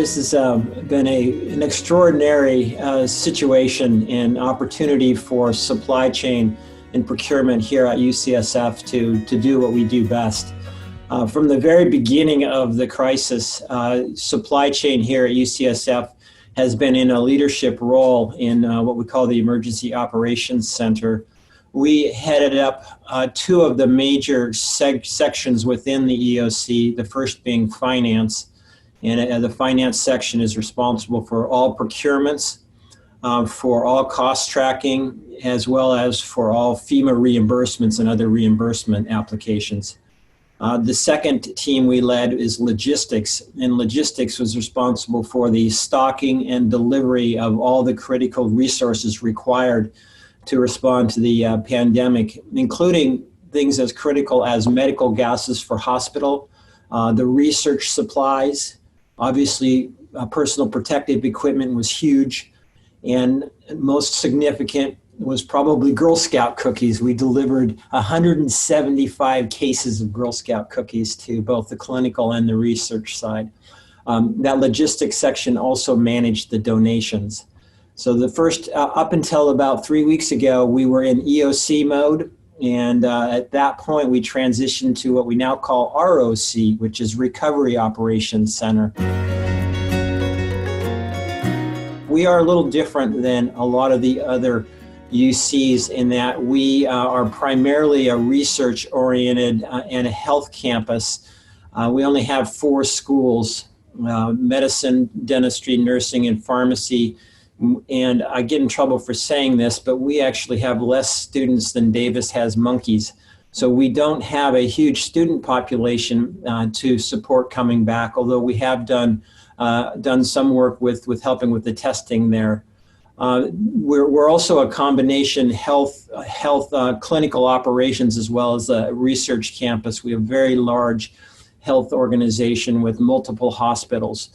This has been an extraordinary situation and opportunity for supply chain and procurement here at UCSF to do what we do best. From the very beginning of the crisis, supply chain here at UCSF has been in a leadership role in what we call the Emergency Operations Center. We headed up two of the major sections within the EOC, the first being finance. And the finance section is responsible for all procurements, for all cost tracking, as well as for all FEMA reimbursements and other reimbursement applications. The second team we led is logistics, and logistics was responsible for the stocking and delivery of all the critical resources required to respond to the pandemic, including things as critical as medical gases for hospital, the research supplies. Obviously, personal protective equipment was huge, and most significant was probably Girl Scout cookies. We delivered 175 cases of Girl Scout cookies to both the clinical and the research side. That logistics section also managed the donations. So the first, up until about 3 weeks ago, we were in EOC mode. And at that point, we transitioned to what we now call ROC, which is Recovery Operations Center. We are a little different than a lot of the other UCs in that we are primarily a research-oriented and a health campus. We only have 4 schools, medicine, dentistry, nursing, and pharmacy. And I get in trouble for saying this, but we actually have less students than Davis has monkeys. So we don't have a huge student population to support coming back, although we have done some work with helping with the testing there. We're also a combination health clinical operations as well as a research campus. We have a very large health organization with multiple hospitals.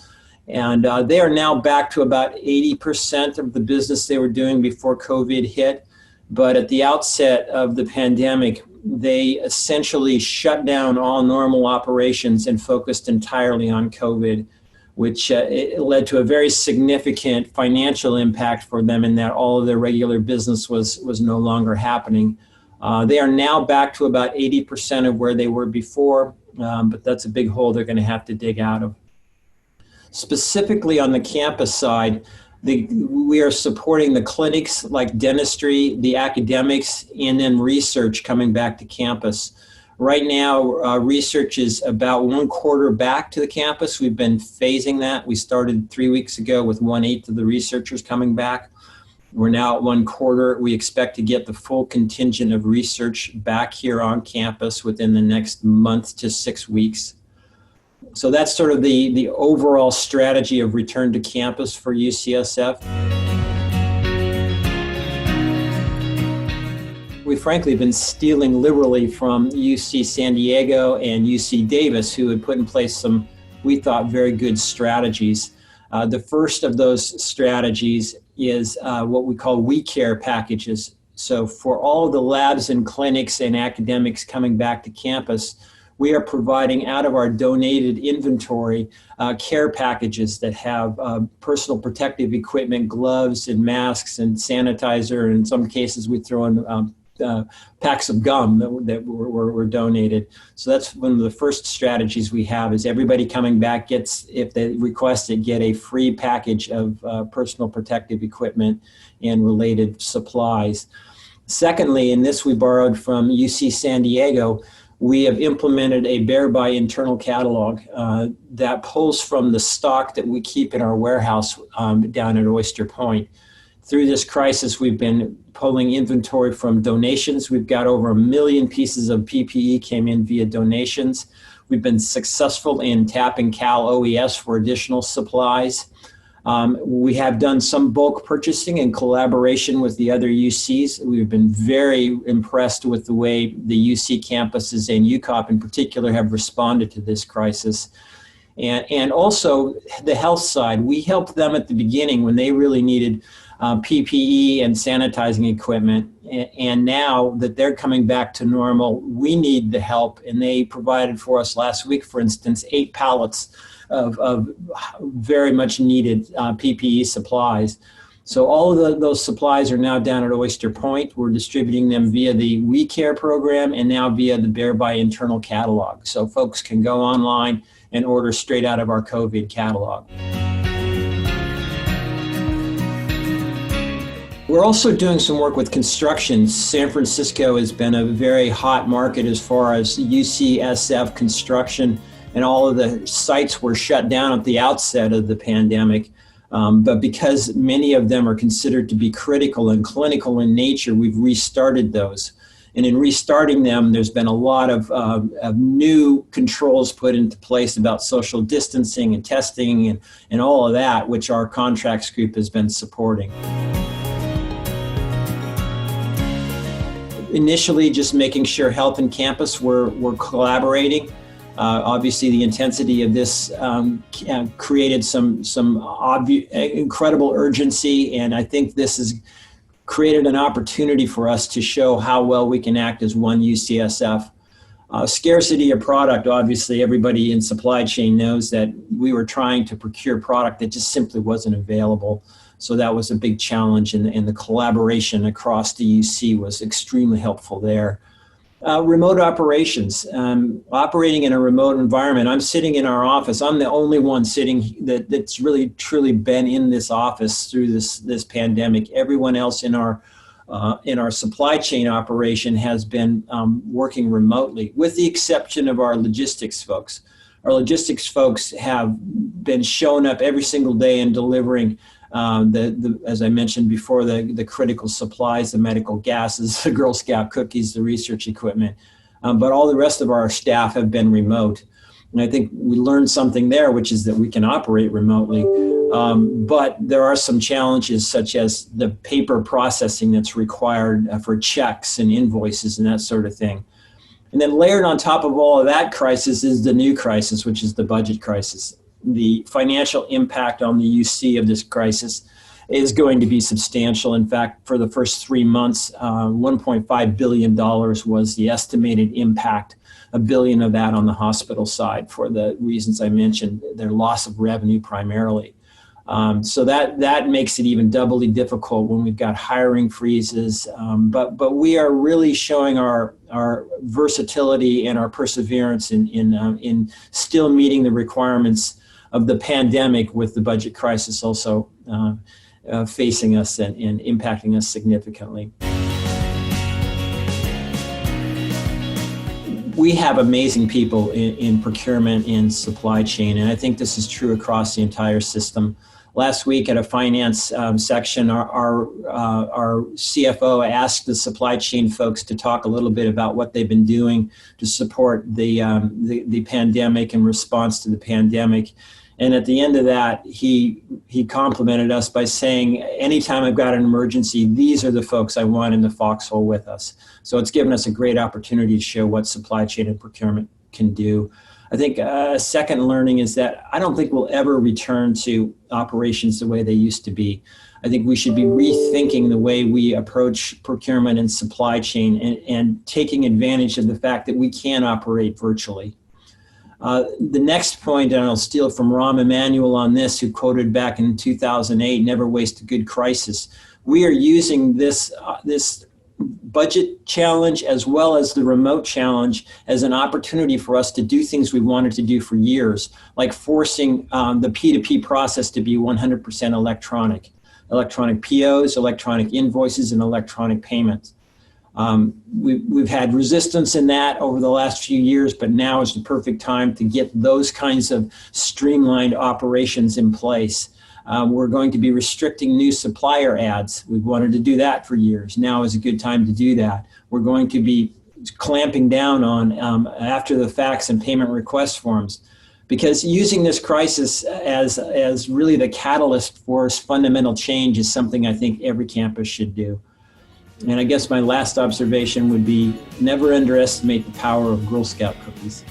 And they are now back to about 80% of the business they were doing before COVID hit. But at the outset of the pandemic, they essentially shut down all normal operations and focused entirely on COVID, which it led to a very significant financial impact for them in that all of their regular business was no longer happening. They are now back to about 80% of where they were before, but that's a big hole they're going to have to dig out of. Specifically on the campus side, we are supporting the clinics like dentistry, the academics, and then research coming back to campus. Right now, research is about 1/4 back to the campus. We've been phasing that. We started 3 weeks ago with 1/8 of the researchers coming back. We're now at 1/4. We expect to get the full contingent of research back here on campus within the next month to 6 weeks. So that's sort of the overall strategy of return to campus for UCSF. We've frankly been stealing liberally from UC San Diego and UC Davis, who had put in place some, we thought, very good strategies. The first of those strategies is what we call We Care packages. So for all of the labs and clinics and academics coming back to campus, we are providing out of our donated inventory care packages that have personal protective equipment, gloves and masks and sanitizer. In some cases, we throw in packs of gum that were donated. So that's one of the first strategies we have is everybody coming back gets, if they request it, get a free package of personal protective equipment and related supplies. Secondly, and this we borrowed from UC San Diego, we have implemented a Bear-by internal catalog that pulls from the stock that we keep in our warehouse down at Oyster Point. Through this crisis, we've been pulling inventory from donations. We've got over 1 million pieces of PPE came in via donations. We've been successful in tapping Cal OES for additional supplies. We have done some bulk purchasing in collaboration with the other UCs. We've been very impressed with the way the UC campuses and UCOP in particular have responded to this crisis. And also the health side, we helped them at the beginning when they really needed PPE and sanitizing equipment. And now that they're coming back to normal, we need the help. And they provided for us last week, for instance, 8 pallets of very much needed PPE supplies. So all of those supplies are now down at Oyster Point. We're distributing them via the We Care program and now via the Bear by internal catalog. So folks can go online and order straight out of our COVID catalog. We're also doing some work with construction. San Francisco has been a very hot market as far as UCSF construction, and all of the sites were shut down at the outset of the pandemic. But because many of them are considered to be critical and clinical in nature, we've restarted those. And in restarting them, there's been a lot of new controls put into place about social distancing and testing and all of that, which our contracts group has been supporting. Initially, just making sure health and campus were collaborating. Obviously, the intensity of this created some incredible urgency, and I think this has created an opportunity for us to show how well we can act as one UCSF. Scarcity of product, obviously, everybody in supply chain knows that we were trying to procure product that just simply wasn't available. So that was a big challenge, and the collaboration across the UC was extremely helpful there. Remote operations, operating in a remote environment. I'm sitting in our office. I'm the only one sitting that's really truly been in this office through this pandemic. Everyone else in our supply chain operation has been working remotely, with the exception of our logistics folks. Our logistics folks have been showing up every single day and delivering as I mentioned before, the critical supplies, the medical gases, the Girl Scout cookies, the research equipment. But all the rest of our staff have been remote. And I think we learned something there, which is that we can operate remotely. But there are some challenges, such as the paper processing that's required for checks and invoices and that sort of thing. And then layered on top of all of that crisis is the new crisis, which is the budget crisis. The financial impact on the UC of this crisis is going to be substantial. In fact, for the first 3 months, $1.5 billion was the estimated impact, $1 billion of that on the hospital side for the reasons I mentioned, their loss of revenue primarily. So that makes it even doubly difficult when we've got hiring freezes. But we are really showing our versatility and our perseverance in still meeting the requirements of the pandemic, with the budget crisis also facing us and impacting us significantly. We have amazing people in procurement and supply chain, and I think this is true across the entire system. Last week at a finance section, our CFO asked the supply chain folks to talk a little bit about what they've been doing to support the pandemic and response to the pandemic. And at the end of that, he complimented us by saying, anytime I've got an emergency, these are the folks I want in the foxhole with us. So it's given us a great opportunity to show what supply chain and procurement can do. I think a second learning is that I don't think we'll ever return to operations the way they used to be. I think we should be rethinking the way we approach procurement and supply chain and taking advantage of the fact that we can operate virtually. The next point, and I'll steal from Rahm Emanuel on this, who quoted back in 2008, never waste a good crisis. We are using this budget challenge as well as the remote challenge as an opportunity for us to do things we wanted to do for years, like forcing the P2P process to be 100% electronic POs, electronic invoices, and electronic payments. We've had resistance in that over the last few years, but now is the perfect time to get those kinds of streamlined operations in place. We're going to be restricting new supplier ads. We've wanted to do that for years. Now is a good time to do that. We're going to be clamping down on after the facts and payment request forms, because using this crisis as really the catalyst for fundamental change is something I think every campus should do. And I guess my last observation would be, never underestimate the power of Girl Scout cookies.